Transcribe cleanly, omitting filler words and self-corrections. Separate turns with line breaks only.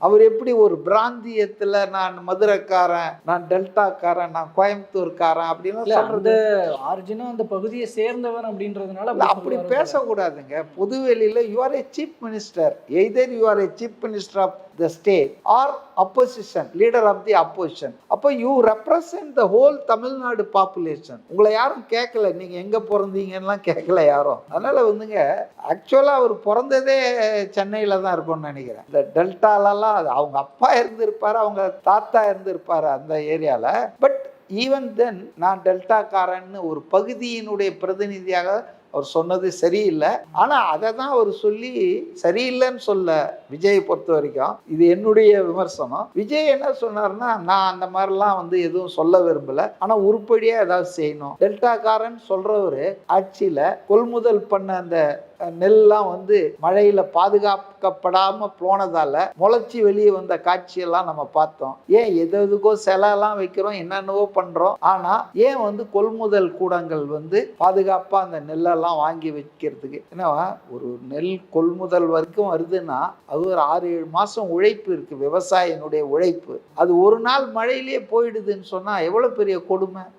அவர் எப்படி ஒரு பிராந்தியத்துல நான் மதுரைக்காரன், நான் டெல்டாக்காரன், நான் கோயம்புத்தூர்காரன் அப்படின்னு சொல்றது?
ஆரிஜினும் அந்த பகுதியை சேர்ந்தவர் அப்படின்றதுனால
அப்படி பேசக்கூடாதுங்க. பொதுவெளியில you are a chief minister, either you are a chief minister of the state or opposition, leader of the opposition. அப்போ you represent the whole Tamil Nadu population. உங்களை யாரும் கேட்கல, நீங்க எங்க பிறந்தீங்கன்னு கேட்கல யாரும். அதனால வந்துங்க, ஆக்சுவலா அவர் பிறந்ததே சென்னையில தான் இருக்கும்னு நினைக்கிறேன். இந்த டெல்டாலலாம் அவங்க அப்பா இருந்திருப்பாரு, அவங்க தாத்தா இருந்திருப்பாரு அந்த ஏரியால. பட் ஈவன் தென் நான் டெல்டாக்காரன்னு ஒரு பகுதியினுடைய பிரதிநிதியாக அவர் சொன்னது சரியில்லை. ஆனா அதை தான் அவர் சொல்லி சரியில்லைன்னு சொல்ல விஜயை பொறுத்த வரைக்கும் இது என்னுடைய விமர்சனம். விஜய் என்ன சொன்னார்னா, நான் அந்த மாதிரிலாம் எதுவும் சொல்ல விரும்பல, ஆனா உருப்படியா ஏதாவது செய்யணும். டெல்டாக்காரன் சொல்றவரு ஆட்சியில கொள்முதல் பண்ண அந்த நெல்லாம் மழையில பாதுகாக்கப்படாம போனதால முளைச்சி வெளியே வந்த காட்சியெல்லாம் நம்ம பார்த்தோம். ஏன் எதுக்கோ செலெல்லாம் வைக்கிறோம், என்னென்னவோ பண்றோம். ஆனா ஏன் கொள்முதல் கூடங்கள் பாதுகாப்பா அந்த நெல்லெல்லாம் வாங்கி வைக்கிறதுக்கு? ஏன்னா ஒரு நெல் கொள்முதல் வரைக்கும் வருதுன்னா அது ஒரு 6-7 மாசம் உழைப்பு இருக்கு, விவசாயினுடைய உழைப்பு. அது ஒரு நாள் மழையிலேயே போயிடுதுன்னு சொன்னா எவ்வளவு பெரிய கொடுமை.